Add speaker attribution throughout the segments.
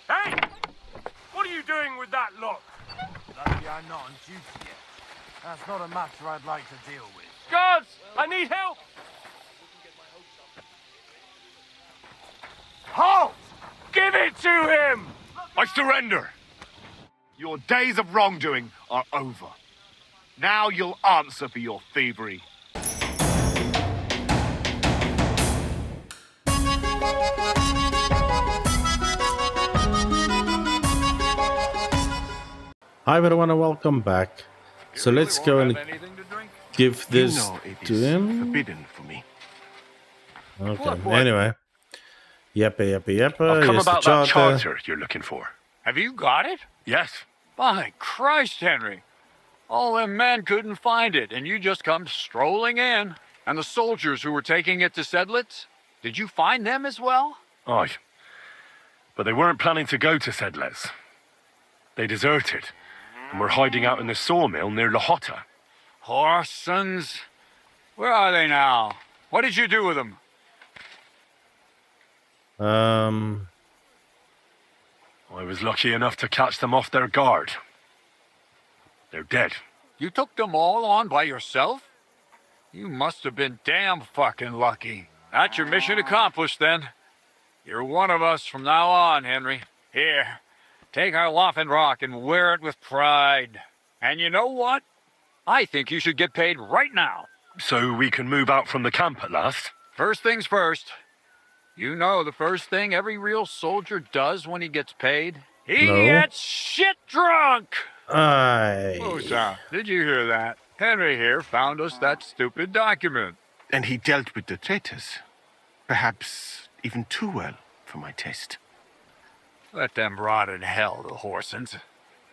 Speaker 1: Hey! What are you doing with that lock?
Speaker 2: Lucky I'm not on duty yet. That's not a matter I'd like to deal with.
Speaker 1: Guards! I need help!
Speaker 2: Halt!
Speaker 1: Give it to him!
Speaker 3: I surrender. Your days of wrongdoing are over. Now you'll answer for your thievery.
Speaker 4: Hi everyone and welcome back. So let's go and give this to him.
Speaker 3: Forbidden for me.
Speaker 4: Okay. Anyway. Yeppa.
Speaker 3: I've come
Speaker 4: Here's the
Speaker 3: about that
Speaker 4: charter.
Speaker 3: charter you're looking for.
Speaker 5: Have you got it?
Speaker 3: Yes.
Speaker 5: By Christ, Henry. All them men couldn't find it, and you just come strolling in. And the soldiers who were taking it to Sedlitz, did you find them as well?
Speaker 3: Aye. But they weren't planning to go to Sedlitz. They deserted, and were hiding out in the sawmill near Lahota.
Speaker 5: Horsons. Where are they now? What did you do with them?
Speaker 3: I was lucky enough to catch them off their guard. They're dead.
Speaker 5: You took them all on by yourself? You must have been damn fucking lucky. That's your mission accomplished, then. You're one of us from now on, Henry. Here, take our Loffen Rock and wear it with pride. And you know what? I think you should get paid right now.
Speaker 3: So we can move out from the camp at last?
Speaker 5: First things first. You know the first thing every real soldier does when he gets paid? He gets shit drunk!
Speaker 4: Aye.
Speaker 5: Musa, did you hear that? Henry here found us that stupid document.
Speaker 6: And he dealt with the traitors. Perhaps even too well for my taste.
Speaker 5: Let them rot in hell, the Horsons.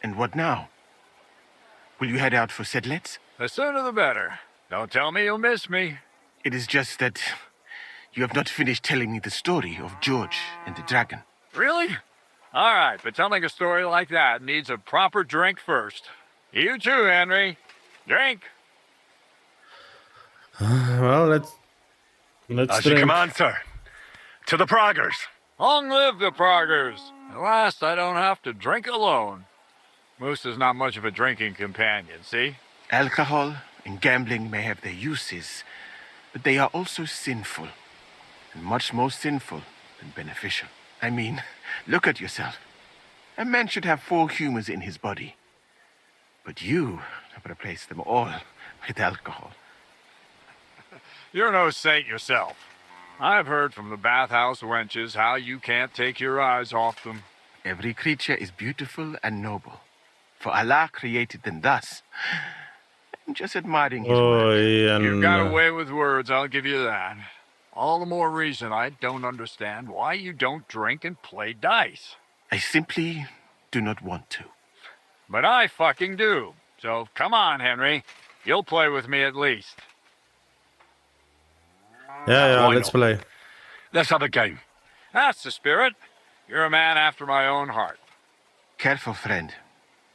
Speaker 6: And what now? Will you head out for Sedlitz?
Speaker 5: The sooner the better. Don't tell me you'll miss me.
Speaker 6: It is just that you have not finished telling me the story of George and the dragon.
Speaker 5: Really? All right, but telling a story like that needs a proper drink first. You too, Henry. Drink.
Speaker 4: Well, let's
Speaker 3: As you
Speaker 4: drink.
Speaker 3: command, sir. To the Praggers.
Speaker 5: Long live the Praggers. At last, I don't have to drink alone. Musa's not much of a drinking companion, see?
Speaker 6: Alcohol and gambling may have their uses, but they are also sinful. And much more sinful than beneficial. I mean, look at yourself. A man should have 4 humors in his body. But you have replaced them all with alcohol.
Speaker 5: You're no saint yourself. I've heard from the bathhouse wenches how you can't take your eyes off them.
Speaker 6: Every creature is beautiful and noble. For Allah created them thus. I'm just admiring his work.
Speaker 4: Yeah,
Speaker 5: You got away with words, I'll give you that. All the more reason I don't understand why you don't drink and play dice.
Speaker 6: I simply do not want to.
Speaker 5: But I fucking do. So come on, Henry. You'll play with me at least.
Speaker 4: Yeah,
Speaker 3: Why
Speaker 4: let's
Speaker 3: not?
Speaker 4: play.
Speaker 3: Let's have a game.
Speaker 5: That's the spirit. You're a man after my own heart.
Speaker 6: Careful, friend.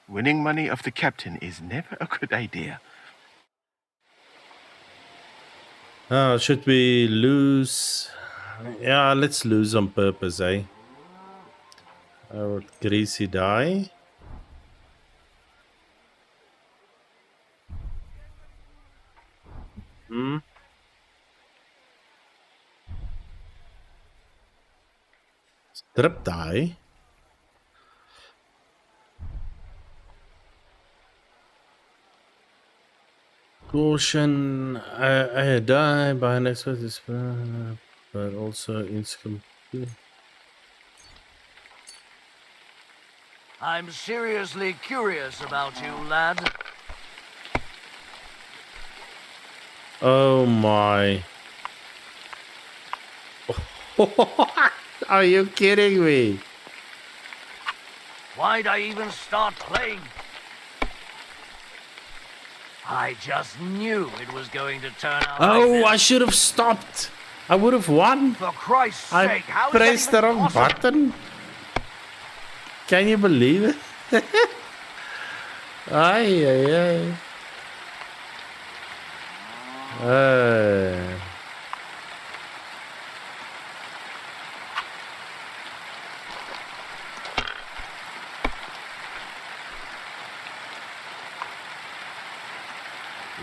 Speaker 6: Winning money off the captain is never a good idea.
Speaker 4: Should we lose? Yeah, let's lose on purpose, eh? Or greasy die. Strip die. Caution, I die by an expert, but also incomplete.
Speaker 2: I'm seriously curious about you, lad.
Speaker 4: Oh my. Are you kidding me?
Speaker 2: Why'd I even start playing? I just knew it was going to turn out
Speaker 4: Oh,
Speaker 2: like
Speaker 4: I
Speaker 2: this.
Speaker 4: should have stopped. I would have won.
Speaker 2: For Christ's
Speaker 4: I
Speaker 2: sake, how
Speaker 4: pressed the wrong button. Can you believe it? Ay, ay, ay.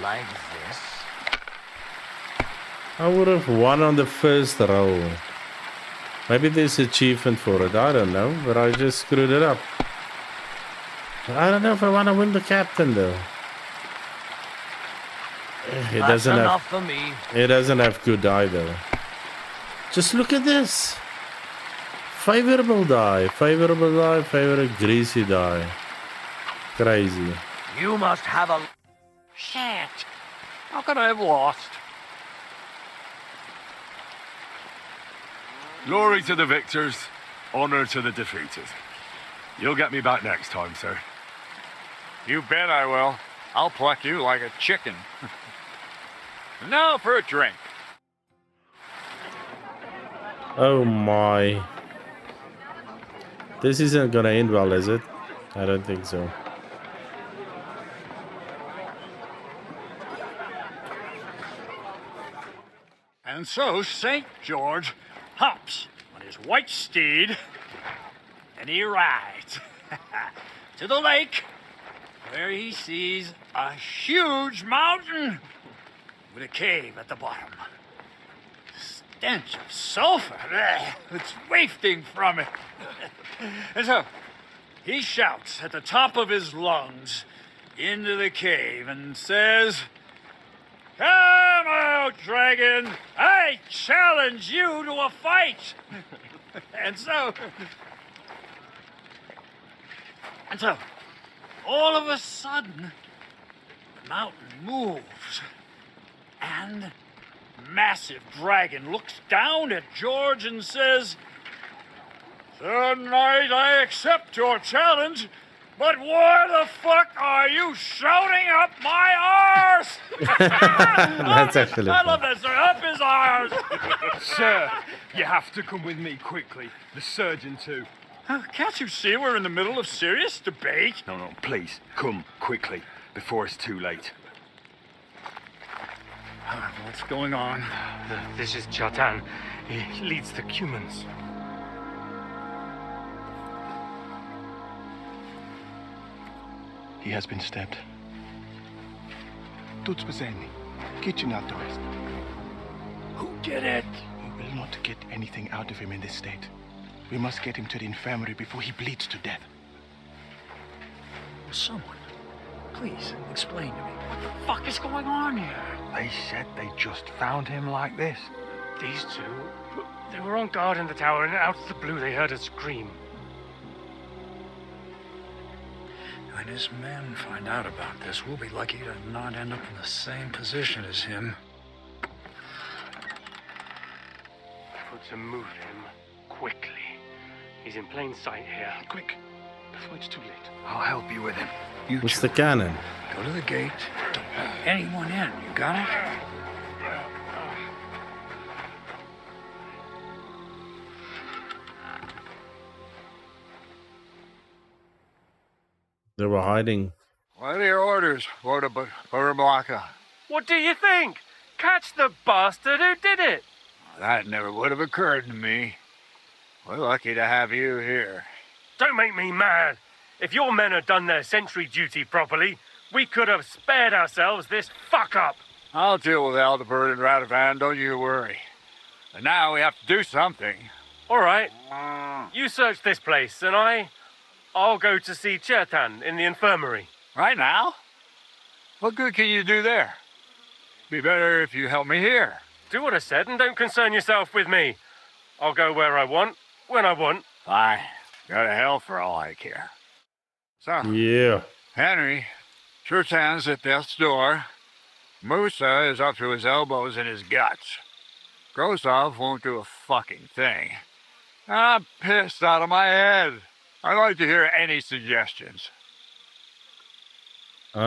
Speaker 2: Like this?
Speaker 4: I would have won on the first roll. Maybe there's achievement for it. I don't know, but I just screwed it up. I don't know if I want to win the captain though. It
Speaker 2: That's
Speaker 4: doesn't
Speaker 2: enough
Speaker 4: have.
Speaker 2: for me.
Speaker 4: It doesn't have good die though. Just look at this. Favorable die, favorable die, favorable greasy die. Crazy.
Speaker 2: You must have a...
Speaker 5: Shit. How could I have lost?
Speaker 3: Glory to the victors, honor to the defeated. You'll get me back next time, sir.
Speaker 5: You bet I will. I'll pluck you like a chicken. And now for a drink.
Speaker 4: Oh my. This isn't gonna end well, is it? I don't think so.
Speaker 5: And so St. George hops on his white steed and he rides to the lake where he sees a huge mountain with a cave at the bottom. Stench of sulfur, it's wafting from it. And so he shouts at the top of his lungs into the cave and says, "Come out, dragon! I challenge you to a fight!" And so, all of a sudden, the mountain moves, and massive dragon looks down at George and says, "Sir Knight, I accept your challenge, but why the fuck are you shouting up my arse?"
Speaker 4: That's actually
Speaker 5: I
Speaker 4: fun.
Speaker 5: love that, sir. Up his arse.
Speaker 1: Sir, you have to come with me quickly. The surgeon too.
Speaker 5: Can't you see we're in the middle of serious debate?
Speaker 3: No, please, come quickly, before it's too late.
Speaker 5: What's going on?
Speaker 1: This is Chatan. He leads the Cumans.
Speaker 6: He has been stabbed. Тут спасение. Kitchen out the rest.
Speaker 5: Who did it?
Speaker 6: We will not get anything out of him in this state. We must get him to the infirmary before he bleeds to death.
Speaker 5: Someone, please explain to me. What the fuck is going on here?
Speaker 2: They said they just found him like this.
Speaker 1: These two, they were on guard in the tower, and out of the blue they heard a scream.
Speaker 5: When his men find out about this, we'll be lucky to not end up in the same position as him.
Speaker 1: Put to move him quickly. He's in plain sight here.
Speaker 6: Quick, before it's too late.
Speaker 2: I'll help you with him. You
Speaker 4: What's the cannon?
Speaker 5: Go to the gate. Don't let anyone in. You got it?
Speaker 4: They were hiding.
Speaker 5: What are your orders, Borabaka?
Speaker 1: What do you think? Catch the bastard who did it!
Speaker 5: That never would have occurred to me. We're lucky to have you here.
Speaker 1: Don't make me mad. If your men had done their sentry duty properly, we could have spared ourselves this fuck-up.
Speaker 5: I'll deal with Aldebert and Radovan, don't you worry. And now we have to do something.
Speaker 1: All right. You search this place, and I'll go to see Chertan in the infirmary.
Speaker 5: Right now? What good can you do there? Be better if you help me here.
Speaker 1: Do what I said and don't concern yourself with me. I'll go where I want, when I want.
Speaker 5: Fine. Go to hell for all I care. So,
Speaker 4: Yeah.
Speaker 5: Henry, Chertan's at death's door. Musa is up to his elbows in his guts. Grosov won't do a fucking thing. I'm pissed out of my head. I'd like to hear any suggestions.
Speaker 4: We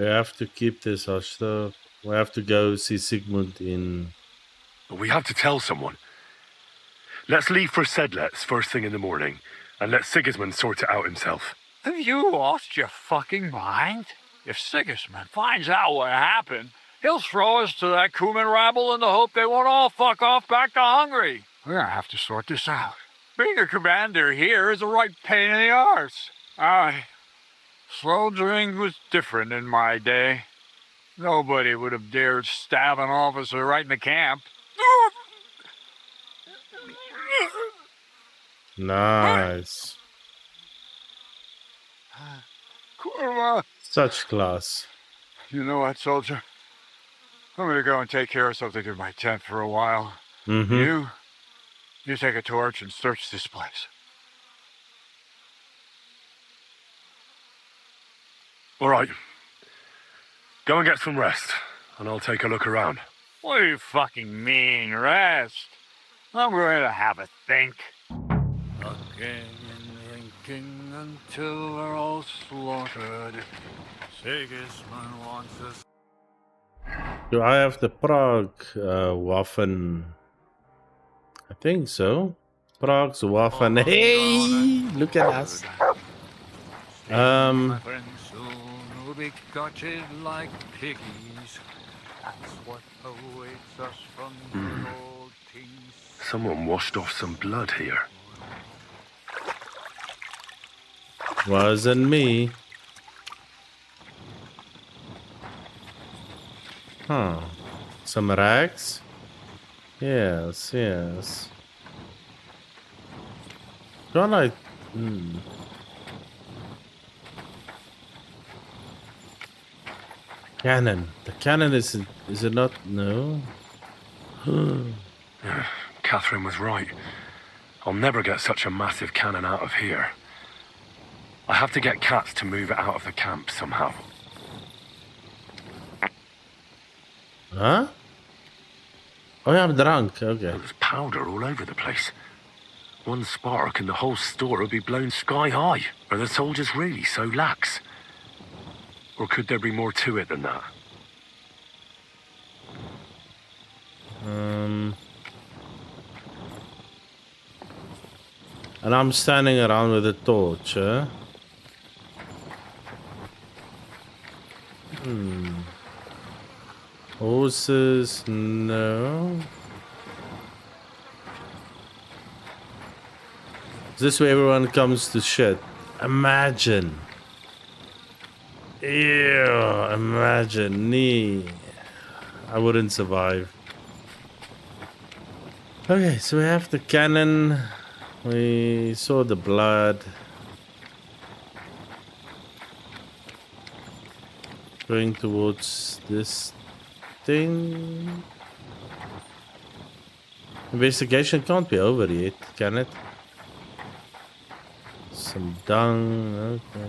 Speaker 4: have to keep this hostage. We have to go see Sigmund in.
Speaker 3: We have to tell someone. Let's leave for Sedlets first thing in the morning, and let Sigismund sort it out himself.
Speaker 5: Have you lost your fucking mind? If Sigismund finds out what happened, he'll throw us to that Cuman rabble in the hope they won't all fuck off back to Hungary. We're gonna have to sort this out. Being a commander here is a right pain in the arse. Soldiering was different in my day. Nobody would have dared stab an officer right in the camp.
Speaker 4: Nice.
Speaker 5: Kurva.
Speaker 4: Such class.
Speaker 5: You know what, soldier? I'm gonna go and take care of something in my tent for a while.
Speaker 4: Mm-hmm.
Speaker 5: You take a torch and search this place.
Speaker 3: All right. Go and get some rest, and I'll take a look around.
Speaker 5: What do you fucking mean, rest? I'm going to have a think. Again and thinking until we're all slaughtered. Sigismund wants us.
Speaker 4: Do I have the Prague Waffen? I think so. Prague's Waffen. Hey, look at us.
Speaker 5: My friends soon will be gutted like piggies. That's what awaits us from the old peace.
Speaker 3: Someone washed off some blood here.
Speaker 4: Wasn't me. Huh. Some rags? Yes, yes. Don't I? Cannon. The cannon is it not? No.
Speaker 3: Catherine was right. I'll never get such a massive cannon out of here. I have to get cats to move it out of the camp somehow.
Speaker 4: Huh? Oh yeah, I'm drunk. Okay.
Speaker 3: There's powder all over the place. One spark and the whole store will be blown sky high. Are the soldiers really so lax? Or could there be more to it than that?
Speaker 4: And I'm standing around with a torch, huh? Horses, no. Is this where everyone comes to shit? Imagine. Ew, imagine me. I wouldn't survive. Okay, so we have the cannon. We saw the blood. Going towards this thing. Investigation can't be over yet, can it? Some dung, okay.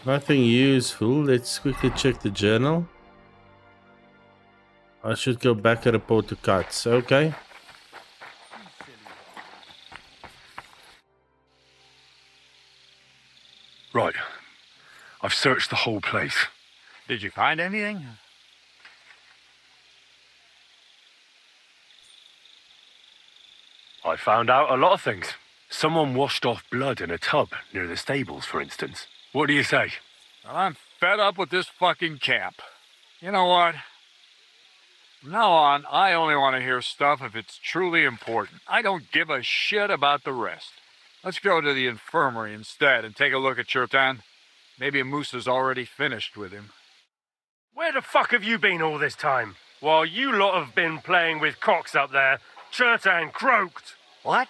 Speaker 4: Nothing useful. Let's quickly check the journal. I should go back and report to Cuts. Okay.
Speaker 3: Right. I've searched the whole place.
Speaker 5: Did you find anything?
Speaker 3: I found out a lot of things. Someone washed off blood in a tub near the stables, for instance. What do you say?
Speaker 5: Well, I'm fed up with this fucking camp. You know what? From now on, I only want to hear stuff if it's truly important. I don't give a shit about the rest. Let's go to the infirmary instead and take a look at Chertan. Maybe Musa's already finished with him.
Speaker 1: Where the fuck have you been all this time? While you lot have been playing with cocks up there, Chertan croaked.
Speaker 5: What?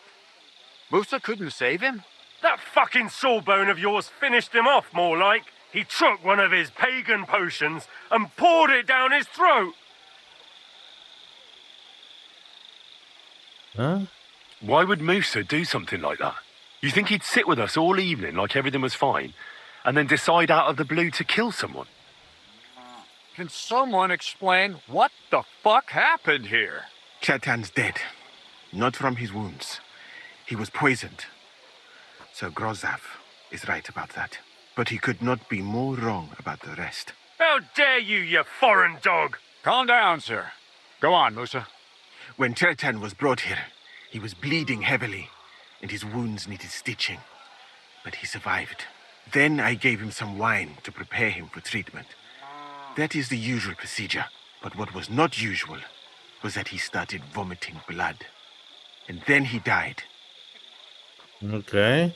Speaker 5: Musa couldn't save him?
Speaker 1: That fucking sawbone of yours finished him off, more like. He took one of his pagan potions and poured it down his throat.
Speaker 4: Huh?
Speaker 3: Why would Musa do something like that? You think he'd sit with us all evening like everything was fine, and then decide out of the blue to kill someone?
Speaker 5: Can someone explain what the fuck happened here?
Speaker 6: Chetan's dead. Not from his wounds. He was poisoned. Sir Grozav is right about that. But he could not be more wrong about the rest.
Speaker 1: How dare you, you foreign dog!
Speaker 5: Calm down, sir. Go on, Musa.
Speaker 6: When Chetan was brought here, he was bleeding heavily, and his wounds needed stitching. But he survived. Then I gave him some wine to prepare him for treatment. That is the usual procedure. But what was not usual was that he started vomiting blood. And then he died.
Speaker 4: Okay.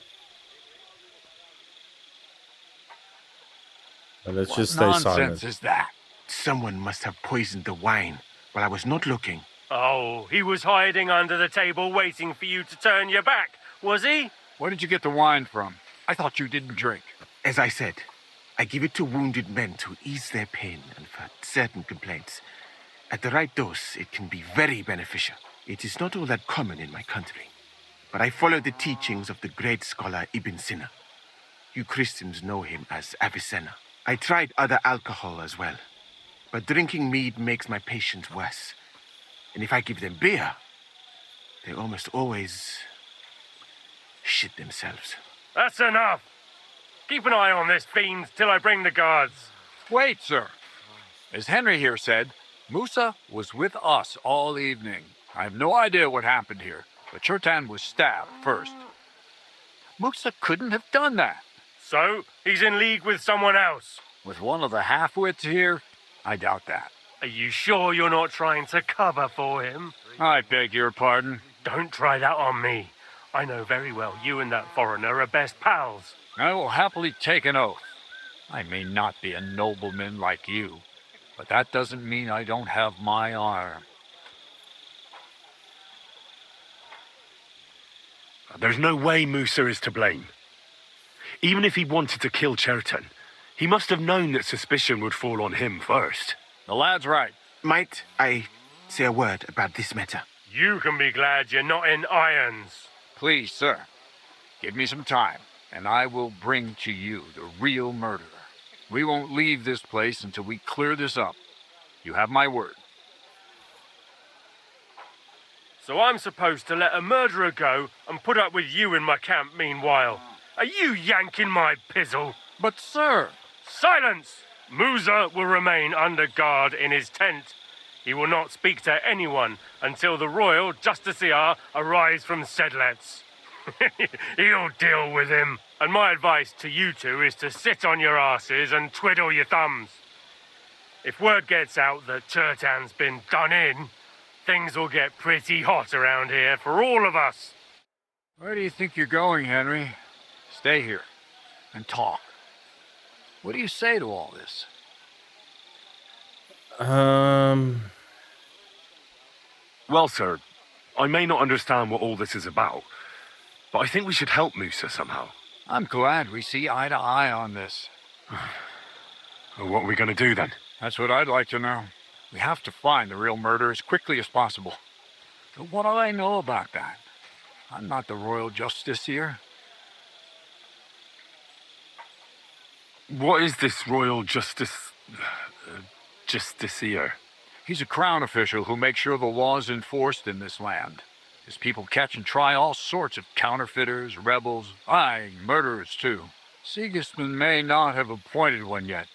Speaker 4: Well, let's just stay
Speaker 5: Nonsense
Speaker 4: silent.
Speaker 5: is that?
Speaker 6: Someone must have poisoned the wine while I was not looking.
Speaker 1: Oh, he was hiding under the table waiting for you to turn your back, was he?
Speaker 5: Where did you get the wine from? I thought you didn't drink.
Speaker 6: As I said, I give it to wounded men to ease their pain and for certain complaints. At the right dose, it can be very beneficial. It is not all that common in my country. But I follow the teachings of the great scholar Ibn Sina. You Christians know him as Avicenna. I tried other alcohol as well. But drinking mead makes my patients worse. And if I give them beer, they almost always shit themselves.
Speaker 1: That's enough. Keep an eye on this fiend till I bring the guards.
Speaker 5: Wait, sir. As Henry here said, Musa was with us all evening. I have no idea what happened here, but Chetan was stabbed first. Musa couldn't have done that.
Speaker 1: So, he's in league with someone else.
Speaker 5: With one of the half-wits here, I doubt that.
Speaker 1: Are you sure you're not trying to cover for him?
Speaker 5: I beg your pardon.
Speaker 1: Don't try that on me. I know very well you and that foreigner are best pals.
Speaker 5: I will happily take an oath. I may not be a nobleman like you, but that doesn't mean I don't have my arm.
Speaker 3: There's no way Musa is to blame. Even if he wanted to kill Cherton, he must have known that suspicion would fall on him first.
Speaker 5: The lad's right.
Speaker 6: Might I say a word about this matter?
Speaker 1: You can be glad you're not in irons.
Speaker 5: Please, sir, give me some time, and I will bring to you the real murderer. We won't leave this place until we clear this up. You have my word.
Speaker 1: So I'm supposed to let a murderer go and put up with you in my camp meanwhile. Are you yanking my pizzle?
Speaker 5: But, sir...
Speaker 1: Silence! Musa will remain under guard in his tent. He will not speak to anyone until the royal justiciar arrives from Sedlets. He'll deal with him. And my advice to you two is to sit on your asses and twiddle your thumbs. If word gets out that Chertan's been done in, things will get pretty hot around here for all of us.
Speaker 5: Where do you think you're going, Henry? Stay here and talk. What do you say to all this?
Speaker 3: Well, sir, I may not understand what all this is about, but I think we should help Musa somehow.
Speaker 5: I'm glad we see eye to eye on this.
Speaker 3: Well, what are we going to do then?
Speaker 5: That's what I'd like to know. We have to find the real murderer as quickly as possible. But what do I know about that? I'm not the royal justiciar.
Speaker 3: What is this royal justiciar?
Speaker 5: He's a crown official who makes sure the law is enforced in this land. His people catch and try all sorts of counterfeiters, rebels, aye, murderers too. Sigismund may not have appointed one yet,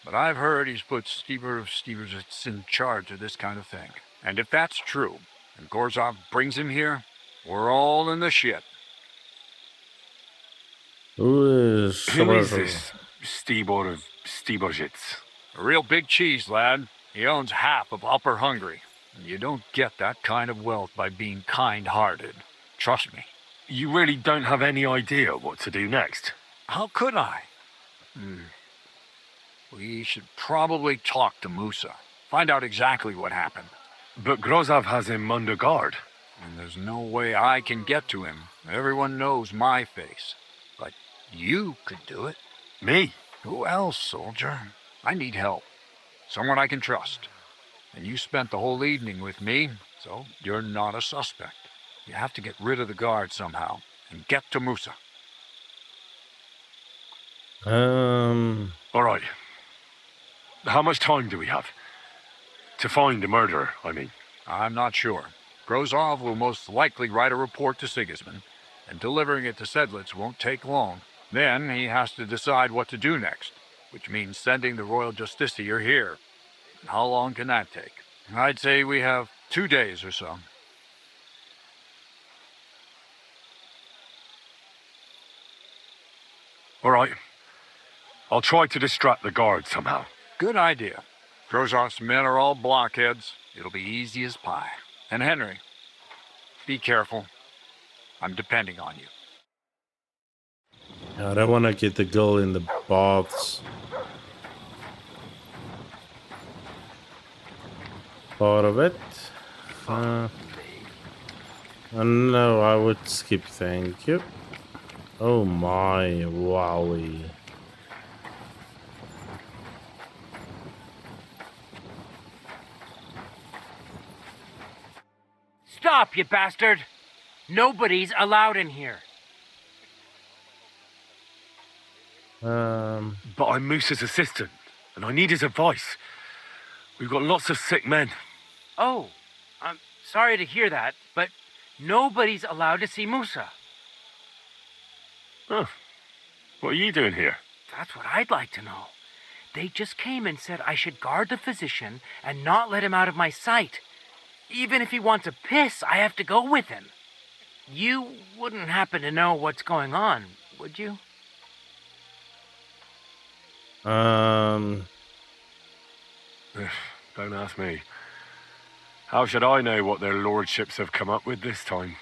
Speaker 5: but I've heard he's put Steber of Stebersitz in charge of this kind of thing. And if that's true, and Gorzov brings him here, we're all in the shit.
Speaker 4: Who is
Speaker 3: this Stibor of Stebersitz?
Speaker 5: A real big cheese, lad. He owns half of Upper Hungary. And you don't get that kind of wealth by being kind-hearted. Trust me.
Speaker 3: You really don't have any idea what to do next?
Speaker 5: How could I? We should probably talk to Musa. Find out exactly what happened.
Speaker 3: But Grozov has him under guard.
Speaker 5: And there's no way I can get to him. Everyone knows my face. But you could do it.
Speaker 3: Me?
Speaker 5: Who else, soldier? I need help. Someone I can trust. And you spent the whole evening with me, so you're not a suspect. You have to get rid of the guard somehow and get to Musa.
Speaker 3: All right. How much time do we have? To find the murderer, I mean.
Speaker 5: I'm not sure. Grozov will most likely write a report to Sigismund, and delivering it to Sedlitz won't take long. Then he has to decide what to do next, which means sending the Royal Justiciar here. How long can that take? I'd say we have 2 days or so.
Speaker 3: All right. I'll try to distract the guards somehow.
Speaker 5: Good idea. Grozov's men are all blockheads. It'll be easy as pie. And Henry, be careful. I'm depending on you.
Speaker 4: I don't want to get the girl in the baths. Part of it. No, I would skip, thank you. Oh my, wowie.
Speaker 7: Stop, you bastard! Nobody's allowed in here.
Speaker 3: But I'm Musa's assistant, and I need his advice. We've got lots of sick men.
Speaker 7: Oh, I'm sorry to hear that, but nobody's allowed to see Musa.
Speaker 3: Huh. What are you doing here?
Speaker 7: That's what I'd like to know. They just came and said I should guard the physician and not let him out of my sight. Even if he wants to piss, I have to go with him. You wouldn't happen to know what's going on, would you?
Speaker 3: Don't ask me. How should I know what their lordships have come up with this time?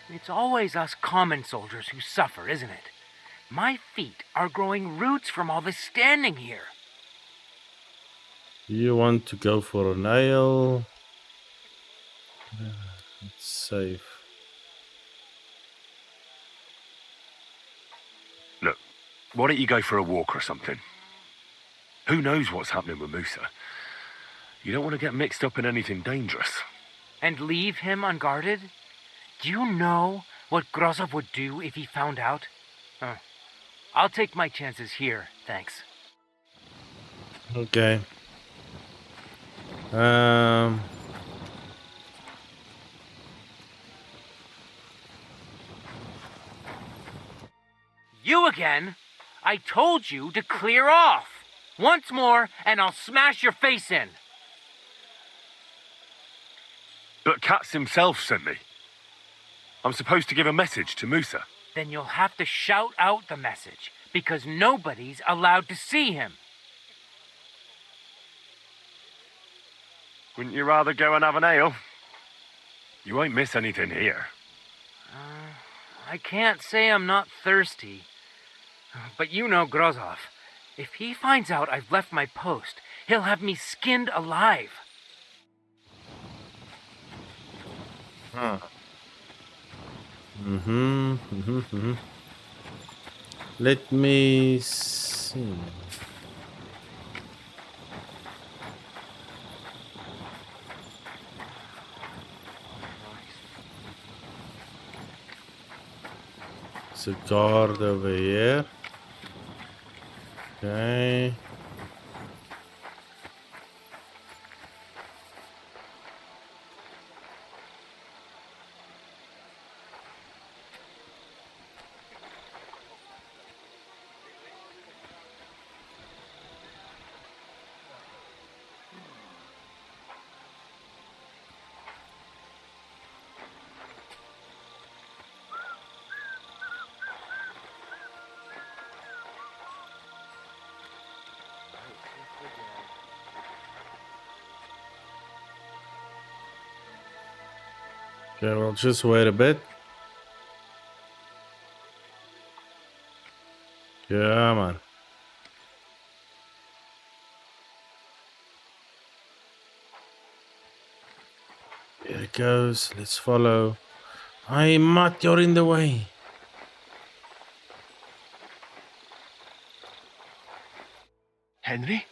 Speaker 7: It's always us common soldiers who suffer, isn't it? My feet are growing roots from all this standing here.
Speaker 4: You want to go for a nail? It's safe.
Speaker 3: Look, why don't you go for a walk or something? Who knows what's happening with Musa? You don't want to get mixed up in anything dangerous.
Speaker 7: And leave him unguarded? Do you know what Grozov would do if he found out? I'll take my chances here, thanks.
Speaker 4: Okay.
Speaker 7: You again? I told you to clear off. Once more, and I'll smash your face in.
Speaker 3: But Katz himself sent me. I'm supposed to give a message to Musa.
Speaker 7: Then you'll have to shout out the message, because nobody's allowed to see him.
Speaker 3: Wouldn't you rather go and have an ale? You won't miss anything here.
Speaker 7: I can't say I'm not thirsty. But you know Grozov. If he finds out I've left my post, he'll have me skinned alive.
Speaker 4: Let me see. It's a guard over here. Okay. Okay, we'll just wait a bit. Come on. Here it goes. Let's follow. Hey, Matt, you're in the way.
Speaker 6: Henry?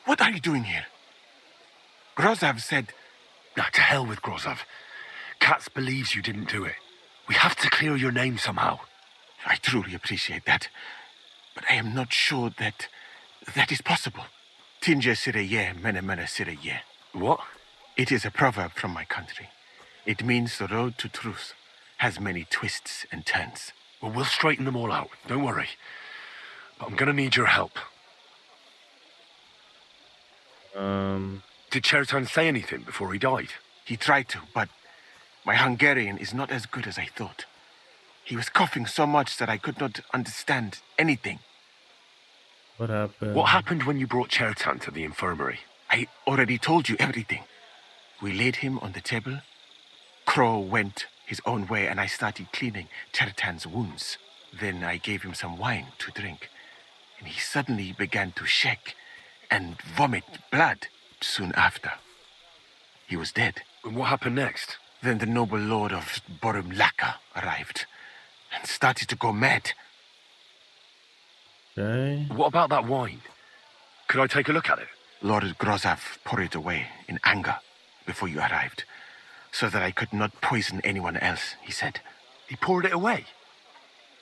Speaker 6: What are you doing here? Grozov said...
Speaker 3: Now, to hell with Grozov. Katz believes you didn't do it. We have to clear your name somehow.
Speaker 6: I truly appreciate that. But I am not sure that That is possible. Tinge sireye, mene mene sireye.
Speaker 3: What?
Speaker 6: It is a proverb from my country. It means the road to truth has many twists and turns.
Speaker 3: Well, we'll straighten them all out. Don't worry. But I'm gonna need your help. Did Chertan say anything before he died?
Speaker 6: He tried to, but my Hungarian is not as good as I thought. He was coughing so much that I could not understand anything.
Speaker 4: What happened?
Speaker 3: What happened when you brought Chertan to the infirmary?
Speaker 6: I already told you everything. We laid him on the table. Crow went his own way and I started cleaning Chertan's wounds. Then I gave him some wine to drink. And he suddenly began to shake and vomit blood soon after. He was dead.
Speaker 3: And what happened next?
Speaker 6: Then the noble lord of Borumlaka arrived and started to go mad.
Speaker 4: Okay.
Speaker 3: What about that wine? Could I take a look at it?
Speaker 6: Lord Grozav poured it away in anger before you arrived, so that I could not poison anyone else, he said.
Speaker 3: He poured it away?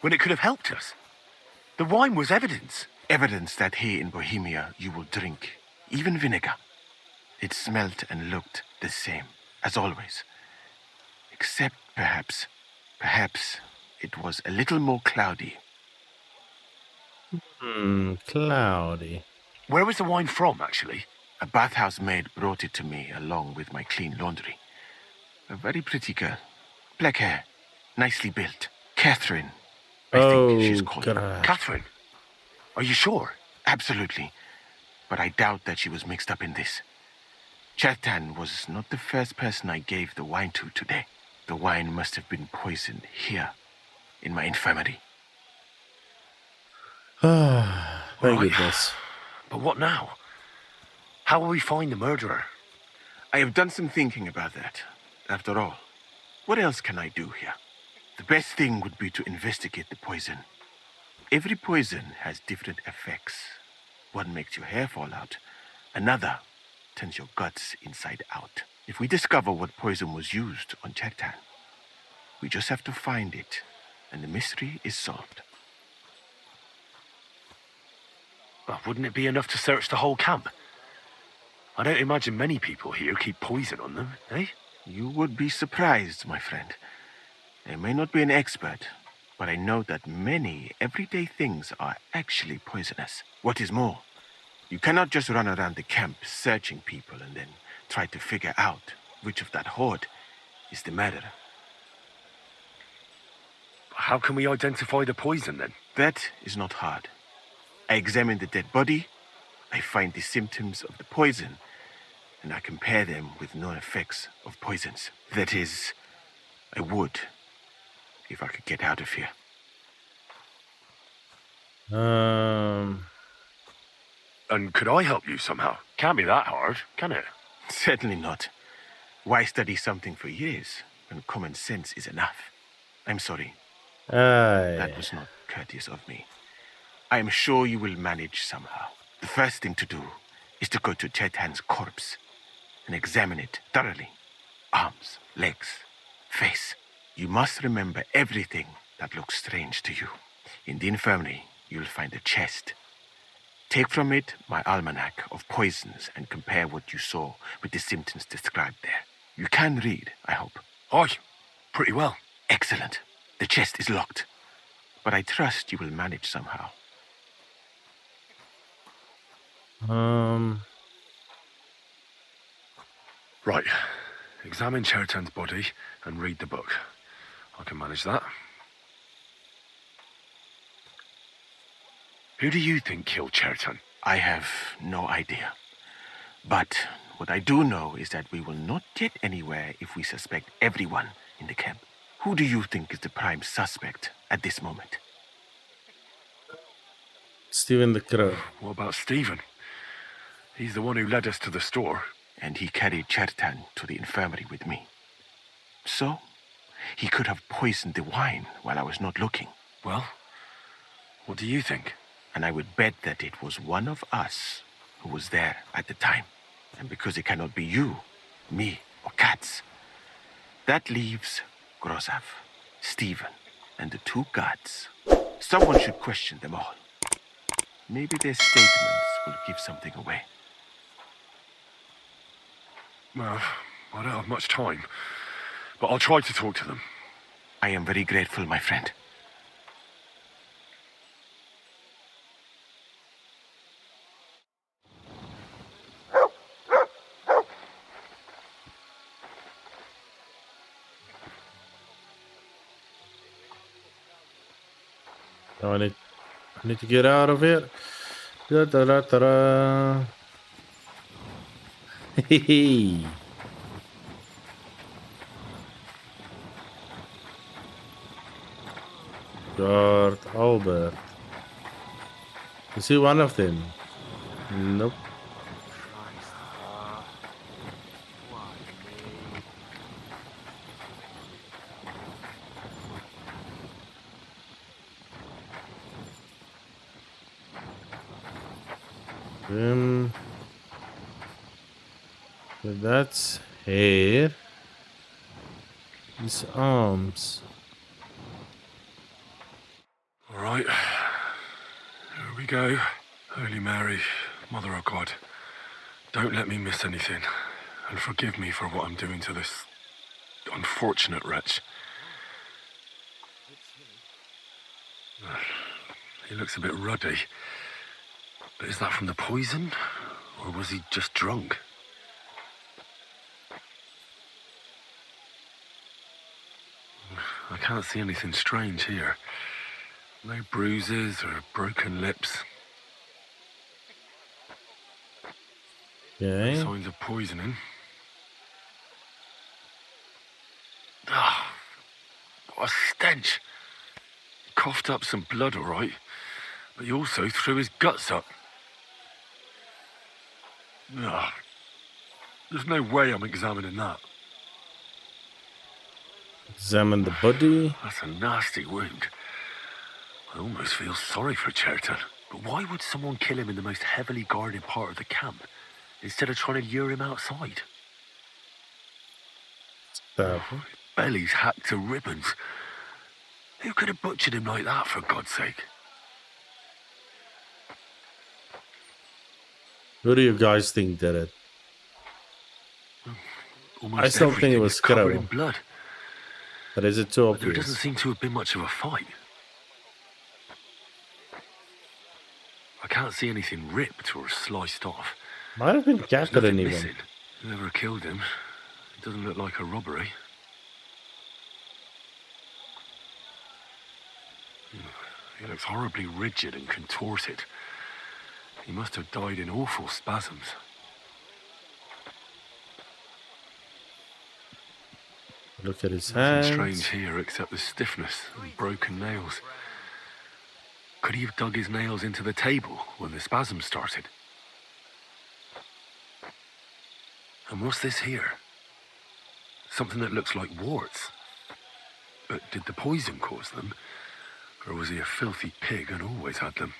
Speaker 3: When it could have helped us? The wine was evidence.
Speaker 6: Evidence that here in Bohemia you will drink, even vinegar. It smelt and looked the same, as always. Except perhaps it was a little more cloudy.
Speaker 4: Cloudy.
Speaker 3: Where was the wine from, actually?
Speaker 6: A bathhouse maid brought it to me along with my clean laundry. A very pretty girl. Black hair. Nicely built. Catherine. I think she's called.
Speaker 4: God.
Speaker 3: Catherine? Are you sure?
Speaker 6: Absolutely. But I doubt that she was mixed up in this. Chertan was not the first person I gave the wine to today. The wine must have been poisoned here, in my infirmary.
Speaker 4: Thank
Speaker 3: Right.
Speaker 4: goodness.
Speaker 3: But what now? How will we find the murderer?
Speaker 6: I have done some thinking about that. After all, what else can I do here? The best thing would be to investigate the poison. Every poison has different effects. One makes your hair fall out. Another turns your guts inside out. If we discover what poison was used on Chertan, we just have to find it, and the mystery is solved.
Speaker 3: Well, wouldn't it be enough to search the whole camp? I don't imagine many people here keep poison on them, eh?
Speaker 6: You would be surprised, my friend. I may not be an expert, but I know that many everyday things are actually poisonous. What is more, you cannot just run around the camp searching people and then try to figure out which of that horde is the murderer.
Speaker 3: How can we identify the poison, then?
Speaker 6: That is not hard. I examine the dead body, I find the symptoms of the poison, and I compare them with known effects of poisons. That is, I would, if I could get out of here.
Speaker 3: And could I help you somehow? Can't be that hard, can it?
Speaker 6: Certainly not. Why study something for years when common sense is enough? I'm sorry. That was not courteous of me. I am sure you will manage somehow. The first thing to do is to go to Chertan's corpse and examine it thoroughly. Arms, legs, face. You must remember everything that looks strange to you. In the infirmary, you'll find a chest. Take from it my almanac of poisons and compare what you saw with the symptoms described there. You can read, I hope.
Speaker 3: Aye, pretty well.
Speaker 6: Excellent. The chest is locked, but I trust you will manage somehow.
Speaker 3: Right. Examine Chertan's body and read the book. I can manage that. Who do you think killed Chertan?
Speaker 6: I have no idea. But what I do know is that we will not get anywhere if we suspect everyone in the camp. Who do you think is the prime suspect at this moment?
Speaker 4: Stephen the Crow.
Speaker 3: What about Stephen? He's the one who led us to the store.
Speaker 6: And he carried Chertan to the infirmary with me. So, he could have poisoned the wine while I was not looking.
Speaker 3: Well, what do you think?
Speaker 6: And I would bet that it was one of us who was there at the time. And because it cannot be you, me, or Katz, that leaves Grozav, Stephen, and the two guards. Someone should question them all. Maybe their statements will give something away.
Speaker 3: Well, I don't have much time, but I'll try to talk to them.
Speaker 6: I am very grateful, my friend.
Speaker 4: I need to get out of here. Da, da, da, da, da. Hey. Guard Albert. Is he one of them? Nope. So that's hair. His arms.
Speaker 3: All right. Here we go. Holy Mary, Mother of God, don't let me miss anything. And forgive me for what I'm doing to this unfortunate wretch. He looks a bit ruddy. But is that from the poison? Or was he just drunk? I can't see anything strange here. No bruises or broken lips.
Speaker 4: Okay.
Speaker 3: No signs of poisoning. Ah, what a stench. He coughed up some blood, all right, but he also threw his guts up. Ah, there's no way I'm examining that.
Speaker 4: Examine the body.
Speaker 3: That's a nasty wound. I almost feel sorry for Cherton. But why would someone kill him in the most heavily guarded part of the camp, instead of trying to lure him outside?
Speaker 4: Stab.
Speaker 3: His belly's hacked to ribbons. Who could have butchered him like that, for God's sake?
Speaker 4: Who do you guys think did it?
Speaker 3: Almost
Speaker 4: I still think it
Speaker 3: everything
Speaker 4: was
Speaker 3: is covered in
Speaker 4: Crow.
Speaker 3: blood.
Speaker 4: But is it too
Speaker 3: But there doesn't
Speaker 4: obvious?
Speaker 3: seem to have been much of a fight. I can't see anything ripped or sliced off.
Speaker 4: Might have been
Speaker 3: There's
Speaker 4: Catherine
Speaker 3: nothing
Speaker 4: even.
Speaker 3: missing. Whoever killed him, it doesn't look like a robbery. He looks horribly rigid and contorted. He must have died in awful spasms.
Speaker 4: Look at his
Speaker 3: Nothing
Speaker 4: hands.
Speaker 3: strange here except the stiffness and broken nails. Could he have dug his nails into the table when the spasms started? And what's this here? Something that looks like warts. But did the poison cause them? Or was he a filthy pig and always had them?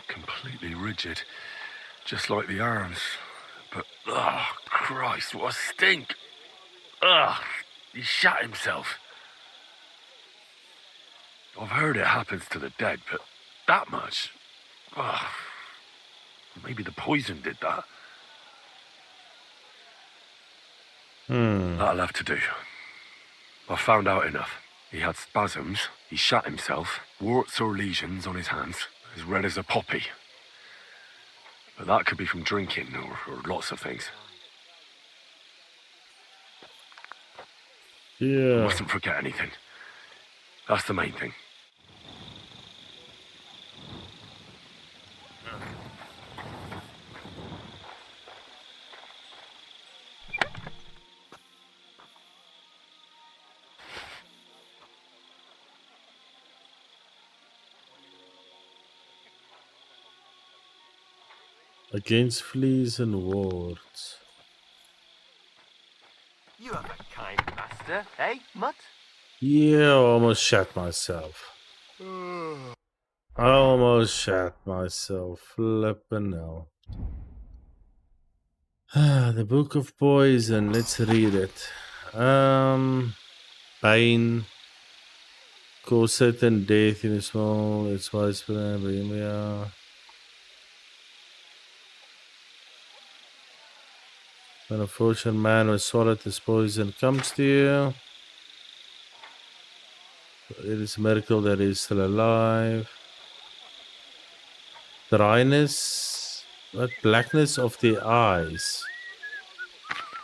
Speaker 3: Completely rigid. Just like the arms. But, oh, Christ, what a stink! Ugh, he shat himself. I've heard it happens to the dead, but that much? Ugh. Maybe the poison did that. That'll have to do. I've found out enough. He had spasms, he shat himself, warts or lesions on his hands, as red as a poppy. But that could be from drinking or lots of things. I
Speaker 4: Yeah.
Speaker 3: mustn't forget anything. That's the main thing.
Speaker 4: Against fleas and warts.
Speaker 7: You have a kind master, eh, Mutt?
Speaker 4: Yeah, I almost shat myself. I almost shat myself. Flippin' hell. The Book of Poison. Let's read it. Pain. Cause certain death in a small, it's widespread, bulimia. When a fortunate man was swallowed, this poison comes to you. It is a miracle that he is still alive. Dryness, what? Blackness of the eyes.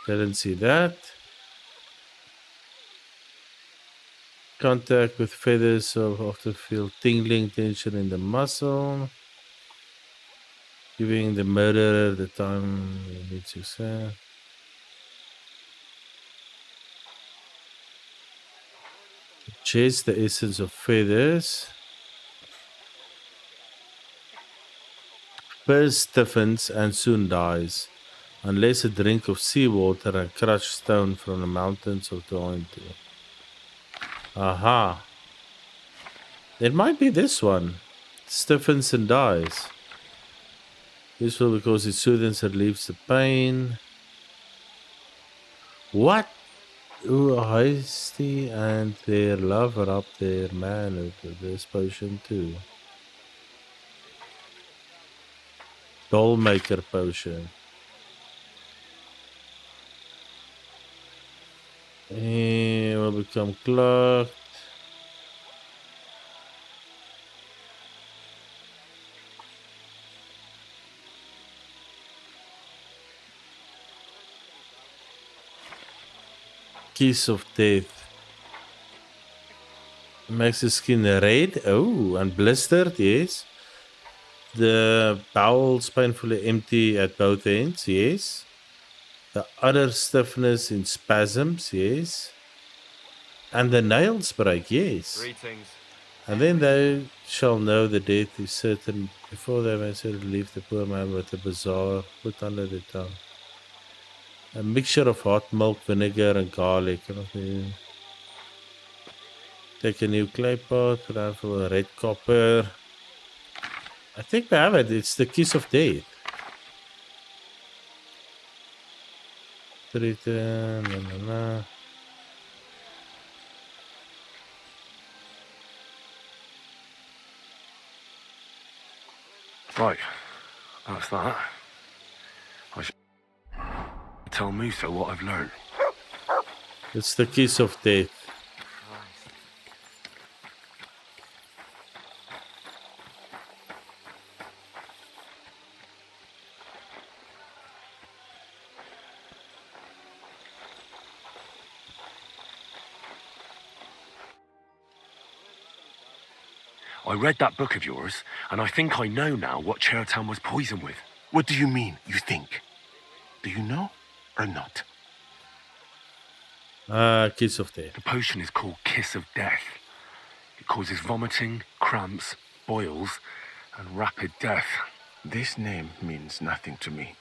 Speaker 4: Didn't see that. Contact with feathers of often feel tingling tension in the muscle. Giving the murderer the time he needs to say. Chase the essence of feathers. First stiffens and soon dies, unless a drink of seawater and crushed stone from the mountains of Toronto. Aha. It might be this one. Stiffens and dies. Useful because it soothes and relieves the pain. What? Ooh, Hasty and their lover up their man with this potion too. Doll maker potion. It will become clogged. Kiss of death. Makes the skin red. Oh, and blistered, yes. The bowels painfully empty at both ends, yes. The utter stiffness in spasms, yes. And the nails break, yes.
Speaker 8: Greetings.
Speaker 4: And then they shall know the death is certain before they may leave the poor man with the bazaar put under the tongue. A mixture of hot milk, vinegar, and garlic. Take a new clay pot, put out for a red copper. I think we have it. It's the kiss of death.
Speaker 3: Right, that's that. I should tell Musa what I've learned.
Speaker 4: It's the kiss of death.
Speaker 3: I read that book of yours, and I think I know now what Chertown was poisoned with.
Speaker 6: What do you mean, you think? Do you know or not?
Speaker 4: Kiss of death.
Speaker 3: The potion is called Kiss of Death. It causes vomiting, cramps, boils, and rapid death.
Speaker 6: This name means nothing to me.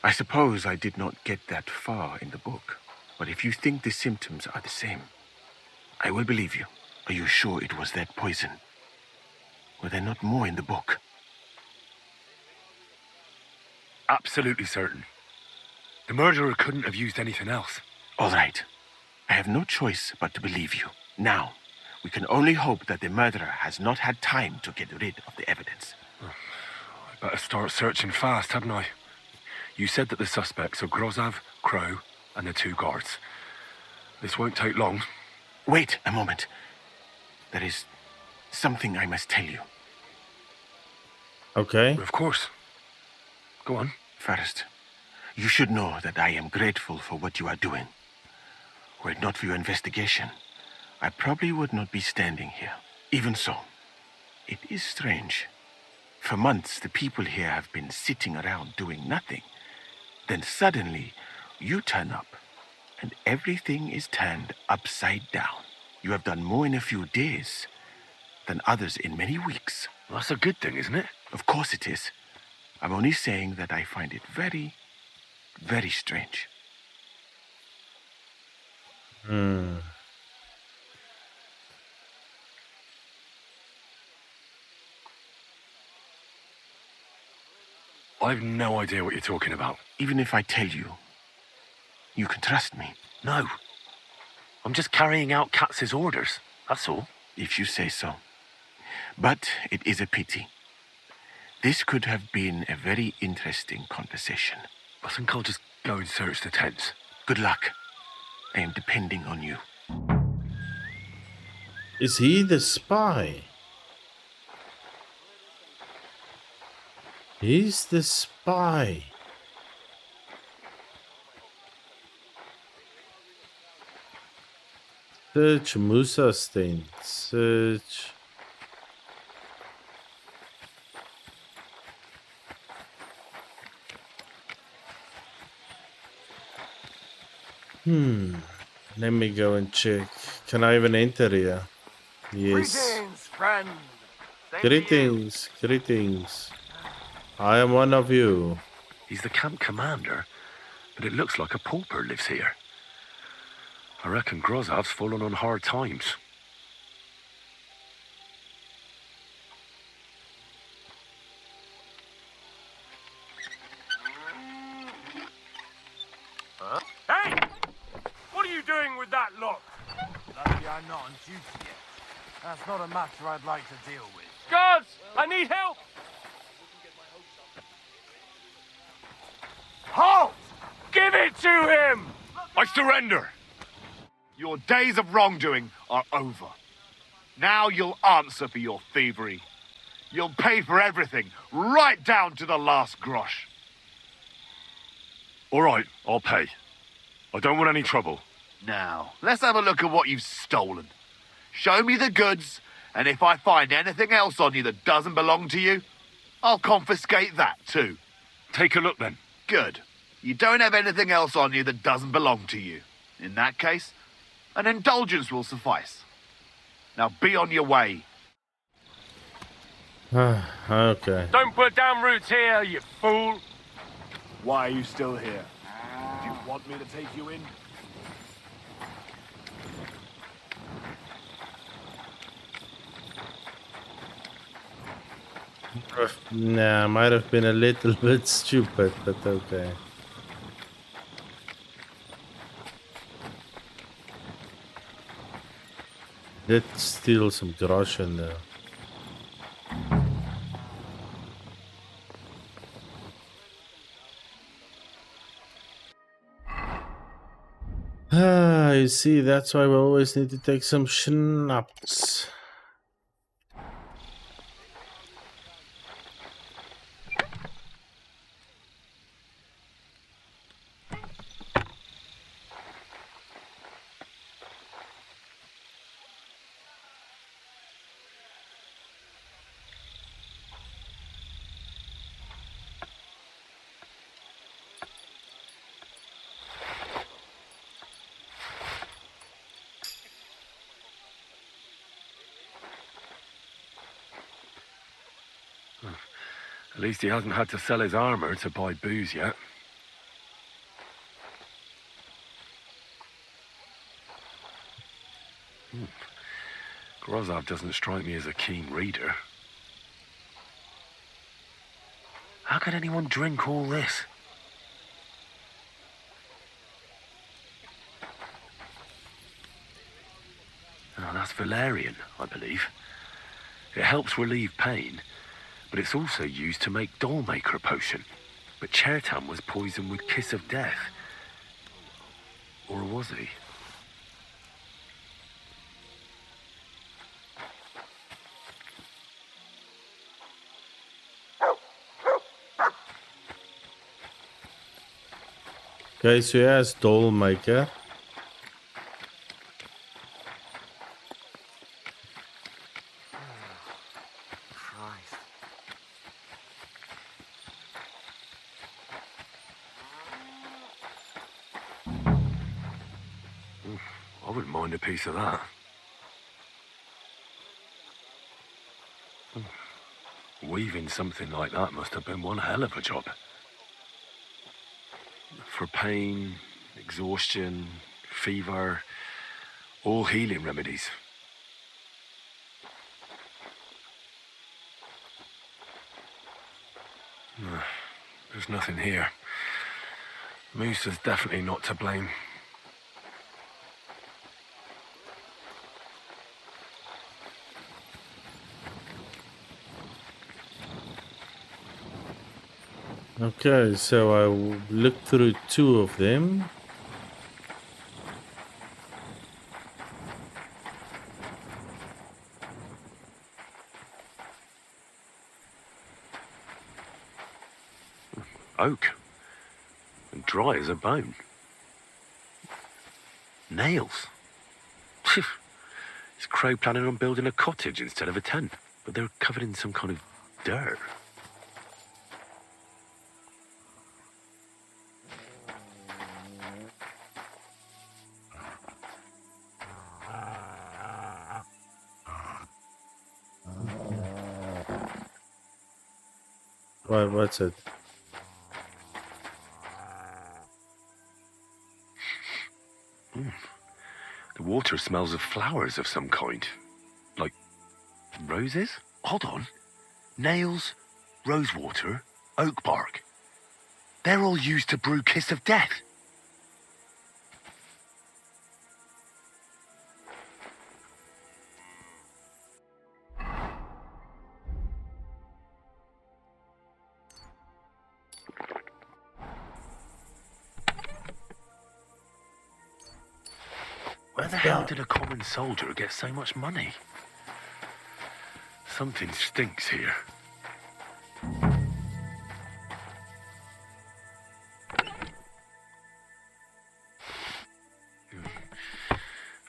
Speaker 6: I suppose I did not get that far in the book. But if you think the symptoms are the same, I will believe you. Are you sure it was that poison? Were there not more in the book?
Speaker 3: Absolutely certain. The murderer couldn't have used anything else.
Speaker 6: All right. I have no choice but to believe you. Now, we can only hope that the murderer has not had time to get rid of the evidence.
Speaker 3: I better start searching fast, hadn't I? You said that the suspects are Grozav, Crow, and the 2 guards. This won't take long.
Speaker 6: Wait a moment. There is something I must tell you.
Speaker 4: Okay.
Speaker 3: Of course. Go on.
Speaker 6: First, you should know that I am grateful for what you are doing. Were it not for your investigation, I probably would not be standing here. Even so, it is strange. For months, the people here have been sitting around doing nothing. Then suddenly, you turn up, and everything is turned upside down. You have done more in a few days than others in many weeks.
Speaker 3: Well, that's a good thing, isn't it?
Speaker 6: Of course it is. I'm only saying that I find it very, very strange.
Speaker 3: I've no idea what you're talking about.
Speaker 6: Even if I tell you, you can trust me.
Speaker 3: No. I'm just carrying out Katz's orders. That's all.
Speaker 6: if you say so. But it is a pity. This could have been a very interesting conversation.
Speaker 3: I think I'll just go and search the tents.
Speaker 6: Good luck. I am depending on you.
Speaker 4: Is he the spy? He's the spy. Search Musa's tent. Search. Let me go and check. Can I even enter here? Yes.
Speaker 2: Greetings, friend. Same to you.
Speaker 4: Greetings, greetings. I am one of you.
Speaker 3: He's the camp commander, but it looks like a pauper lives here. I reckon Grozov's fallen on hard times.
Speaker 1: Hey! What are you doing with that lot?
Speaker 2: Lucky I'm not on duty yet. That's not a matter I'd like to deal with.
Speaker 1: Guards! I need help!
Speaker 2: Halt!
Speaker 1: Give it to him!
Speaker 8: I surrender. Your days of wrongdoing are over. Now you'll answer for your thievery. You'll pay for everything, right down to the last grosh.
Speaker 3: All right, I'll pay. I don't want any trouble.
Speaker 8: Now, let's have a look at what you've stolen. Show me the goods, and if I find anything else on you that doesn't belong to you, I'll confiscate that too.
Speaker 3: Take a look then.
Speaker 8: Good. You don't have anything else on you that doesn't belong to you. In that case, an indulgence will suffice. Now be on your way.
Speaker 4: Okay.
Speaker 1: Don't put down roots here, you fool!
Speaker 2: Why are you still here? Do you want me to take you in?
Speaker 4: Nah, might have been a little bit stupid, but okay. Did steal some grosh in there. Ah, you see, that's why we always need to take some schnapps.
Speaker 3: At least he hasn't had to sell his armor to buy booze yet. Grozov doesn't strike me as a keen reader. How could anyone drink all this? Oh, that's valerian, I believe. It helps relieve pain, but it's also used to make Dollmaker potion. But Chertan was poisoned with Kiss of Death. Or was he?
Speaker 4: Okay, so he has Dollmaker.
Speaker 3: I wouldn't mind a piece of that. Weaving something like that must have been one hell of a job. For pain, exhaustion, fever, all healing remedies. There's nothing here. Musa's definitely not to blame.
Speaker 4: Okay, so I looked through 2 of them.
Speaker 3: Oak. And dry as a bone. Nails. Is Crow planning on building a cottage instead of a tent? But they're covered in some kind of dirt.
Speaker 4: What's it?
Speaker 3: The water smells of flowers of some kind. Like roses? Hold on. Nails, rosewater, oak bark. They're all used to brew Kiss of Death. Where the hell did a common soldier get so much money? Something stinks here.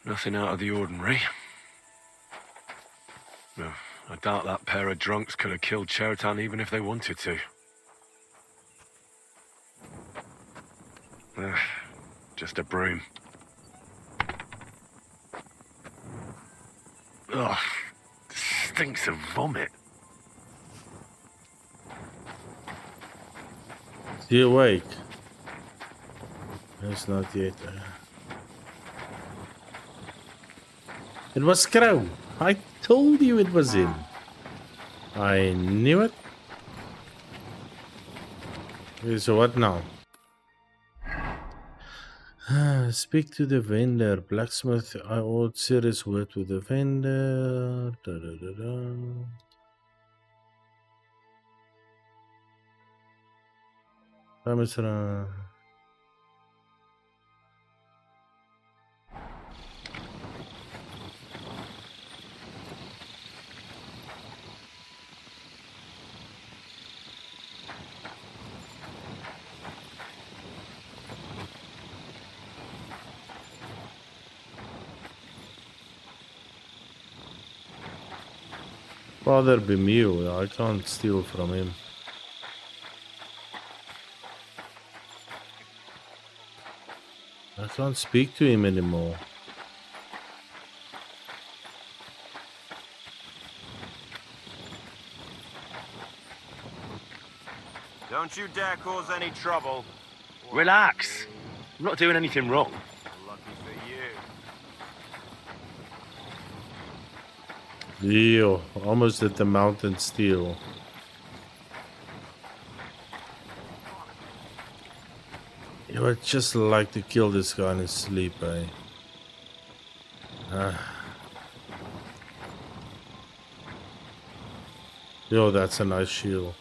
Speaker 3: Nothing out of the ordinary. No, I doubt that pair of drunks could have killed Chertan even if they wanted to. Just a broom. Ugh, stinks of vomit.
Speaker 4: Is he awake? It's not yet. It was Crow. I told you it was him. I knew it. Okay, so what now? Speak to the vendor. Blacksmith, I ought serious word with the vendor. Mr. Father Bemio, I can't steal from him. I can't speak to him anymore.
Speaker 2: Don't you dare cause any trouble.
Speaker 3: Relax. I'm not doing anything wrong.
Speaker 2: Lucky for you.
Speaker 4: Deal. Almost at the mountain steel. You know, I'd just like to kill this guy in his sleep, eh? Yo, that's a nice shield.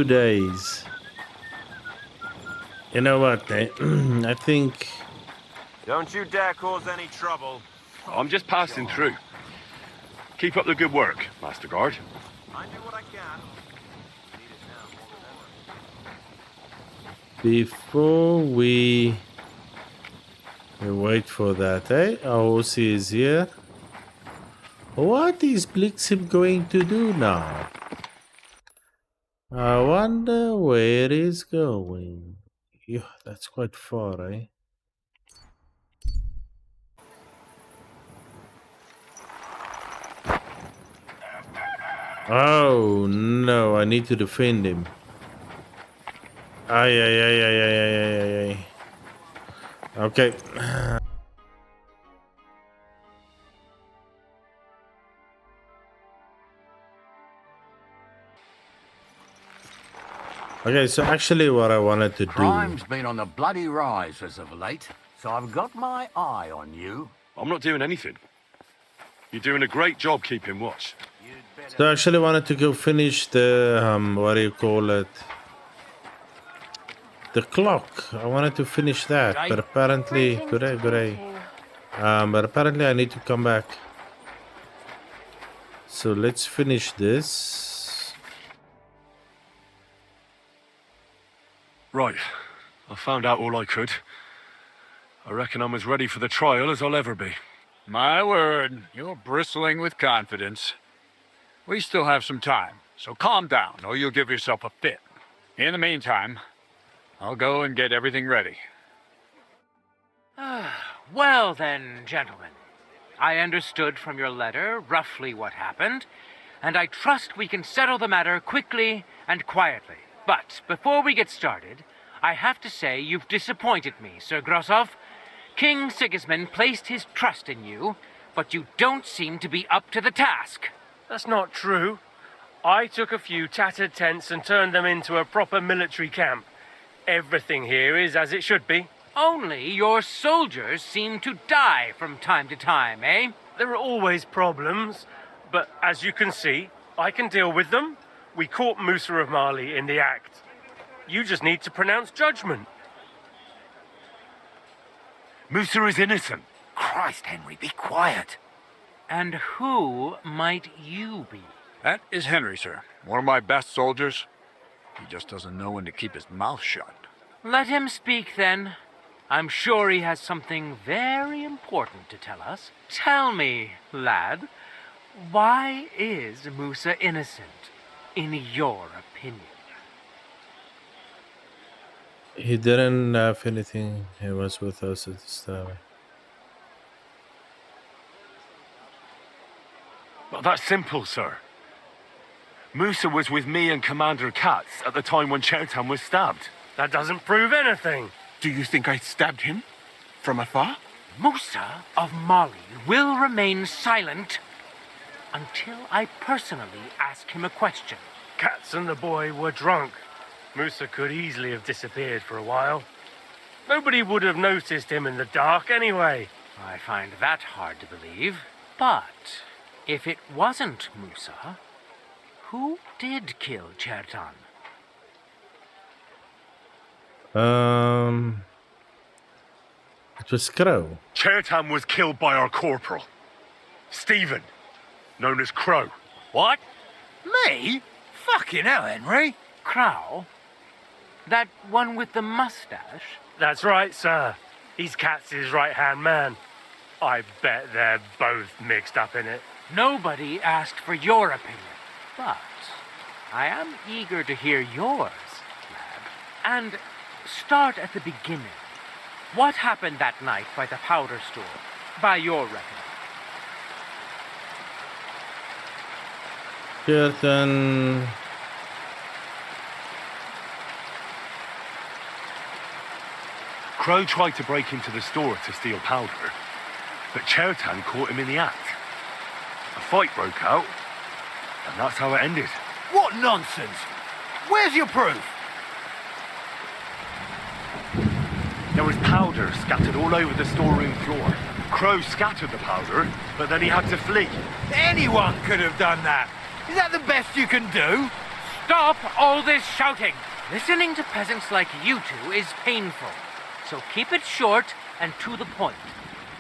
Speaker 4: Days. You know what? I think.
Speaker 2: Don't you dare cause any trouble.
Speaker 3: I'm just passing through. Keep up the good work, Master Guard.
Speaker 2: I do what I can. Need it now more than ever.
Speaker 4: Before we wait for that, eh? Our horse is here. What is Blixim going to do now? I wonder where he's going. Yeah, that's quite far, eh? Oh no, I need to defend him. Ay, ay, ay, ay, ay, ay, ay, ay, ay. Okay. Okay, so actually what I wanted to do...
Speaker 9: Crime's been on the bloody rise as of late, so I've got my eye on you.
Speaker 3: I'm not doing anything. You're doing a great job keeping watch.
Speaker 4: So I actually wanted to go finish the, what do you call it? The clock. I wanted to finish that, but apparently... Good day. But apparently I need to come back. So let's finish this.
Speaker 3: Right. I found out all I could. I reckon I'm as ready for the trial as I'll ever be.
Speaker 5: My word, you're bristling with confidence. We still have some time, so calm down, or you'll give yourself a fit. In the meantime, I'll go and get everything ready.
Speaker 7: Well then, gentlemen. I understood from your letter roughly what happened, and I trust we can settle the matter quickly and quietly. But before we get started, I have to say you've disappointed me, Sir Grosov. King Sigismund placed his trust in you, but you don't seem to be up to the task.
Speaker 1: That's not true. I took a few tattered tents and turned them into a proper military camp. Everything here is as it should be.
Speaker 7: Only your soldiers seem to die from time to time, eh?
Speaker 1: There are always problems, but as you can see, I can deal with them. We caught Musa of Mali in the act. You just need to pronounce judgment.
Speaker 8: Musa is innocent.
Speaker 9: Christ, Henry, be quiet.
Speaker 7: And who might you be?
Speaker 5: That is Henry, sir. One of my best soldiers. He just doesn't know when to keep his mouth shut.
Speaker 7: Let him speak, then. I'm sure he has something very important to tell us. Tell me, lad, why is Musa innocent, in your opinion?
Speaker 4: He didn't have anything. He was with us at the time.
Speaker 3: Well, that's simple, sir. Musa was with me and Commander Katz at the time when Chertan was stabbed.
Speaker 1: That doesn't prove anything.
Speaker 6: Do you think I stabbed him? From afar?
Speaker 7: Musa of Mali will remain silent until I personally ask him a question.
Speaker 1: Katz and the boy were drunk. Musa could easily have disappeared for a while. Nobody would have noticed him in the dark anyway.
Speaker 7: I find that hard to believe. But if it wasn't Musa, who did kill Chertan?
Speaker 4: It was Crow.
Speaker 3: Chertan was killed by our corporal, Stephen, known as Crow.
Speaker 9: What? Me? Fucking hell, Henry.
Speaker 7: Crow? That one with the mustache?
Speaker 1: That's right, sir. He's Katz's right-hand man. I bet they're both mixed up in it.
Speaker 7: Nobody asked for your opinion, but I am eager to hear yours, lad. And start at the beginning. What happened that night by the powder store, by your reckoning?
Speaker 4: Chertan.
Speaker 3: Crow tried to break into the store to steal powder, but Chertan caught him in the act. A fight broke out, and that's how it ended.
Speaker 9: What nonsense! Where's your proof?
Speaker 3: There was powder scattered all over the storeroom floor. Crow scattered the powder, but then he had to flee.
Speaker 9: Anyone could have done that. Is that the best you can do?
Speaker 7: Stop all this shouting! Listening to peasants like you two is painful. So keep it short and to the point.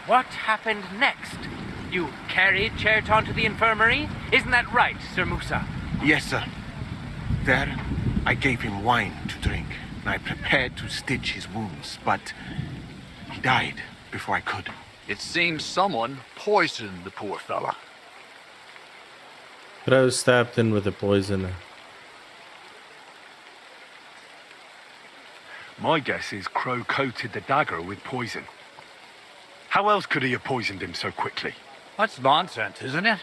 Speaker 7: What happened next? You carried Chertan to the infirmary? Isn't that right, Sir Musa?
Speaker 6: Yes, sir. There, I gave him wine to drink, and I prepared to stitch his wounds, but he died before I could.
Speaker 5: It seems someone poisoned the poor fella.
Speaker 4: Crow stabbed him with a poisoner.
Speaker 3: My guess is Crow coated the dagger with poison. How else could he have poisoned him so quickly?
Speaker 5: That's nonsense, isn't it?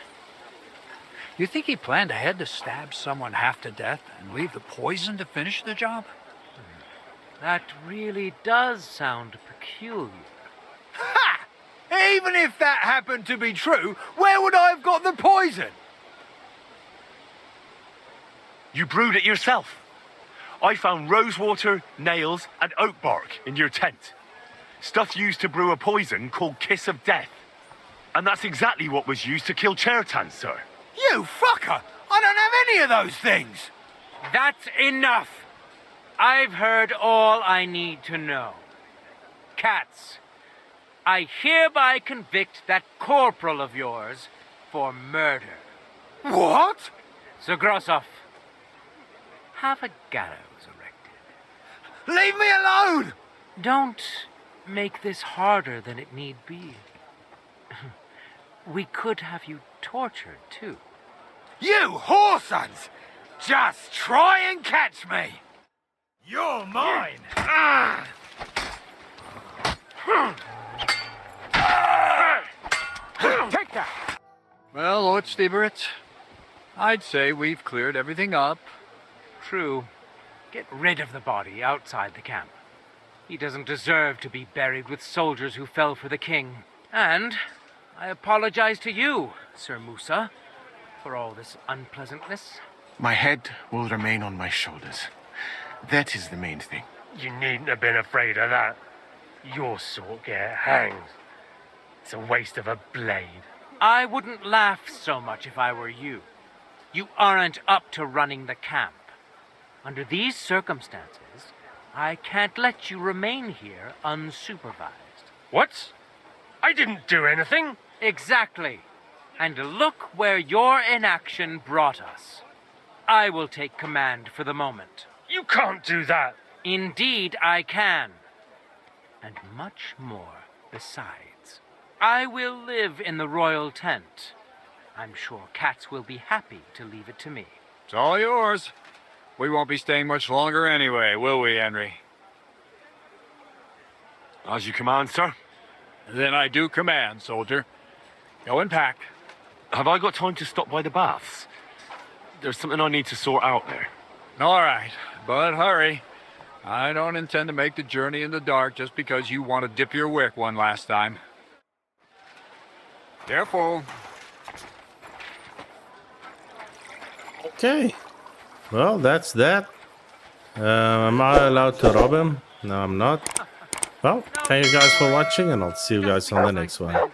Speaker 5: You think he planned ahead to stab someone half to death and leave the poison to finish the job?
Speaker 7: That really does sound peculiar.
Speaker 5: Ha! Even if that happened to be true, where would I have got the poison?
Speaker 3: You brewed it yourself. I found rosewater, nails, and oak bark in your tent. Stuff used to brew a poison called Kiss of Death. And that's exactly what was used to kill Chertan, sir.
Speaker 5: You fucker! I don't have any of those things!
Speaker 7: That's enough! I've heard all I need to know. Cats, I hereby convict that corporal of yours for murder.
Speaker 5: What?
Speaker 7: Zogrosov, have a gallows erected.
Speaker 5: Leave me alone!
Speaker 7: Don't make this harder than it need be. We could have you tortured, too.
Speaker 5: You whoresons! Just try and catch me! You're mine!
Speaker 7: Take that!
Speaker 5: Well, Lord Stieberitz, I'd say we've cleared everything up.
Speaker 7: True. Get rid of the body outside the camp. He doesn't deserve to be buried with soldiers who fell for the king. And I apologize to you, Sir Musa, for all this unpleasantness.
Speaker 6: My head will remain on my shoulders. That is the main thing.
Speaker 1: You needn't have been afraid of that. Your sort get hanged. It's a waste of a blade.
Speaker 7: I wouldn't laugh so much if I were you. You aren't up to running the camp. Under these circumstances, I can't let you remain here unsupervised.
Speaker 1: What? I didn't do anything.
Speaker 7: Exactly. And look where your inaction brought us. I will take command for the moment.
Speaker 1: You can't do that.
Speaker 7: Indeed, I can. And much more besides. I will live in the royal tent. I'm sure Cats will be happy to leave it to me.
Speaker 5: It's all yours. We won't be staying much longer anyway, will we, Henry?
Speaker 3: As you command, sir.
Speaker 5: Then I do command, soldier. Go and pack.
Speaker 3: Have I got time to stop by the baths? There's something I need to sort out there.
Speaker 5: All right, but hurry. I don't intend to make the journey in the dark just because you want to dip your wick one last time. Careful.
Speaker 4: Okay. Well, that's that. Am I allowed to rob him? No, I'm not. Well, thank you guys for watching, and I'll see you guys on the next one.